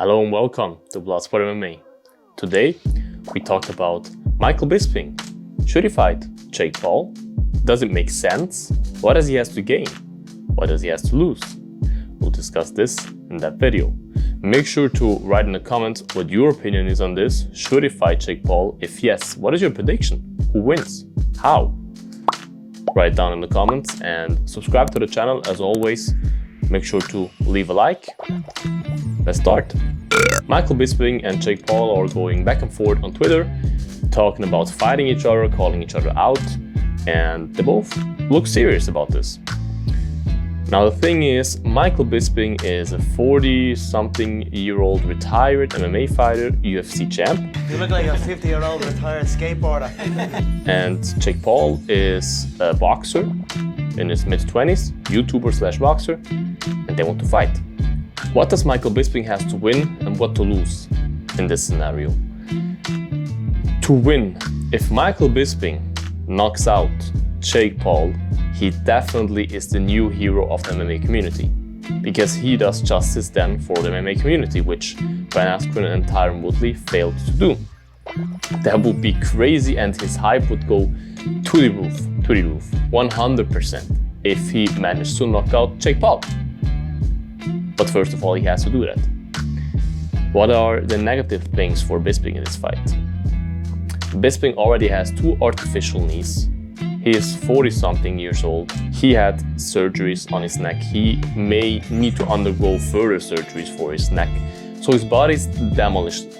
Hello and welcome to Bloodsport MMA. Today, we talked about Michael Bisping. Should he fight Jake Paul? Does it make sense? What does he have to gain? What does he have to lose? We'll discuss this in that video. Make sure to write in the comments what your opinion is on this. Should he fight Jake Paul? If yes, what is your prediction? Who wins? How? Write down in the comments and subscribe to the channel as always. Make sure to leave a like. Let's start. Michael Bisping and Jake Paul are going back and forth on Twitter, talking about fighting each other, calling each other out, and they both look serious about this. Now the thing is, Michael Bisping is a 40-something-year-old retired MMA fighter, UFC champ. You look like a 50-year-old retired skateboarder. And Jake Paul is a boxer in his mid-20s, YouTuber/boxer, and they want to fight. What does Michael Bisping have to win and what to lose in this scenario? To win, if Michael Bisping knocks out Jake Paul, he definitely is the new hero of the MMA community, because he does justice then for the MMA community, which Ben Askren and Tyron Woodley failed to do. That would be crazy and his hype would go to the roof, 100%, if he managed to knock out Jake Paul. But first of all, he has to do that. What are the negative things for Bisping in this fight? Bisping already has 2 artificial knees. He is 40-something years old. He had surgeries on his neck. He may need to undergo further surgeries for his neck. So his body's demolished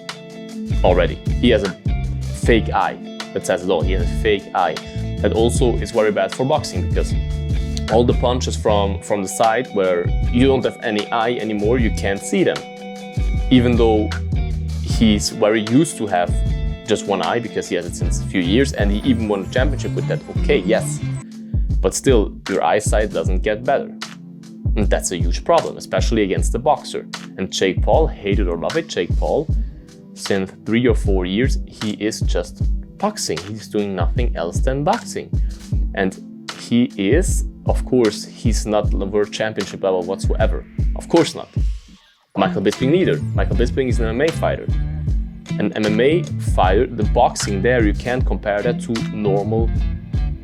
already. He has a fake eye. That says it all. He has a fake eye. That also is very bad for boxing because all the punches from the side where you don't have any eye anymore, you can't see them. Even though he's very used to have just one eye because he has it since a few years and he even won a championship with that. Okay, yes. But still, your eyesight doesn't get better. And that's a huge problem, especially against the boxer. And Jake Paul, hate it or love it, Jake Paul, since 3 or 4 years, he is just boxing. He's doing nothing else than boxing. And he is, of course, he's not the world championship level whatsoever. Of course not. Michael Bisping neither. Michael Bisping is an MMA fighter. An MMA fighter, the boxing there, you can't compare that to normal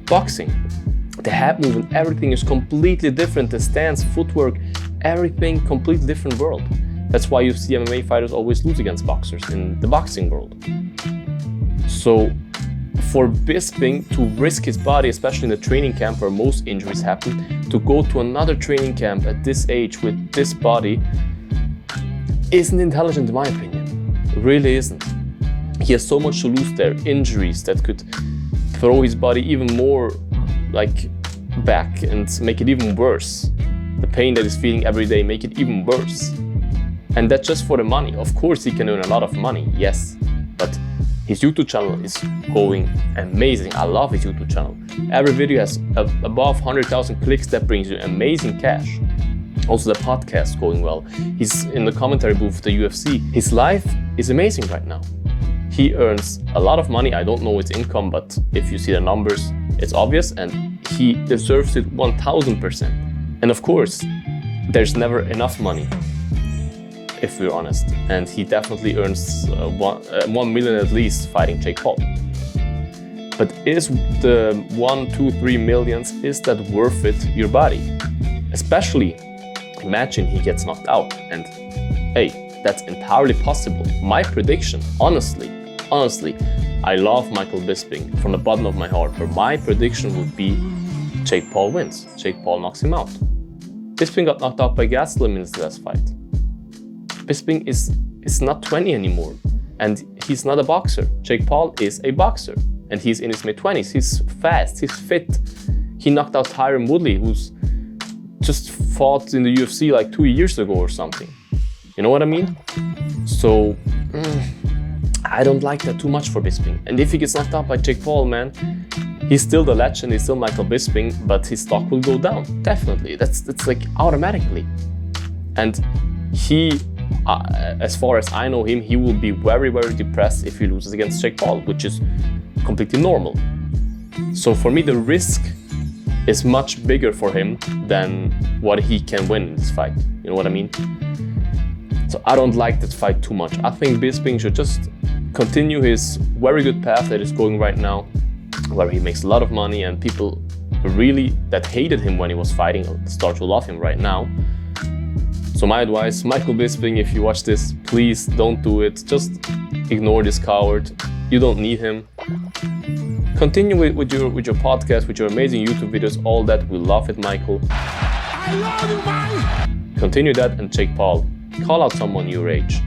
boxing. The head movement, everything is completely different. The stance, footwork, everything, completely different world. That's why you see MMA fighters always lose against boxers in the boxing world. So for Bisping to risk his body, especially in the training camp where most injuries happen, to go to another training camp at this age with this body isn't intelligent in my opinion. It really isn't. He has so much to lose there, injuries that could throw his body even more back and make it even worse. The pain that he's feeling every day make it even worse. And that's just for the money. Of course he can earn a lot of money, yes, but his YouTube channel is going amazing. I love his YouTube channel. Every video has above 100,000 clicks. That brings you amazing cash. Also the podcast going well. He's in the commentary booth of the UFC. His life is amazing right now. He earns a lot of money. I don't know his income, but if you see the numbers, it's obvious and he deserves it 1000%. And of course, there's never enough money, if we're honest. And he definitely earns 1 million at least fighting Jake Paul. But is the 1, 2, 3 millions, is that worth it, your body? Especially, imagine he gets knocked out. And hey, that's entirely possible. My prediction, honestly, I love Michael Bisping from the bottom of my heart, but my prediction would be Jake Paul wins. Jake Paul knocks him out. Bisping got knocked out by Gastelum in his last fight. Bisping is not 20 anymore, and he's not a boxer. Jake Paul is a boxer, and he's in his mid-20s. He's fast, he's fit. He knocked out Tyron Woodley, who's just fought in the UFC like 2 years ago or something. You know what I mean? So, I don't like that too much for Bisping. And if he gets knocked out by Jake Paul, man, he's still the legend, he's still Michael Bisping, but his stock will go down, definitely. That's like automatically. And he, as far as I know him, he will be very, very depressed if he loses against Jake Paul, which is completely normal. So for me, the risk is much bigger for him than what he can win in this fight. You know what I mean? So I don't like that fight too much. I think Bisping should just continue his very good path that is going right now, where he makes a lot of money and people really that hated him when he was fighting start to love him right now. So my advice, Michael Bisping, if you watch this, please don't do it. Just ignore this coward. You don't need him. Continue with your podcast, with your amazing YouTube videos, all that. We love it, Michael. I love you, man! Continue that, and Jake Paul, call out someone your age.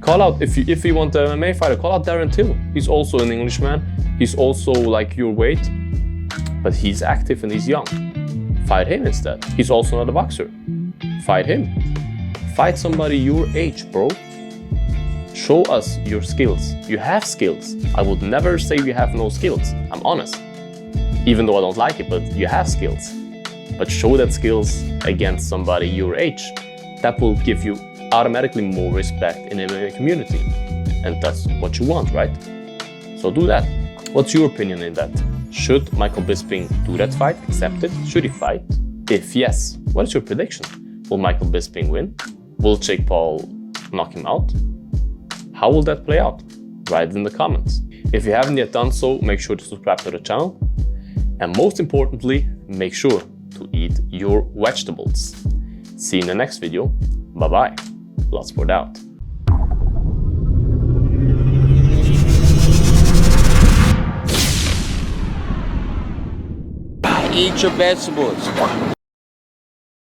Call out, if you want an MMA fighter, call out Darren Till. He's also an Englishman. He's also like your weight, but he's active and he's young. Fight him instead. He's also not a boxer. Fight him. Fight somebody your age, bro. Show us your skills. You have skills. I would never say you have no skills. I'm honest. Even though I don't like it, but you have skills. But show that skills against somebody your age. That will give you automatically more respect in the MMA community. And that's what you want, right? So do that. What's your opinion in that? Should Michael Bisping do that fight? Accept it? Should he fight? If yes, what is your prediction? Will Michael Bisping win? Will Jake Paul knock him out? How will that play out? Write it in the comments. If you haven't yet done so, make sure to subscribe to the channel. And most importantly, make sure to eat your vegetables. See you in the next video. Bye-bye. Bloodsport out. Eat your vegetables.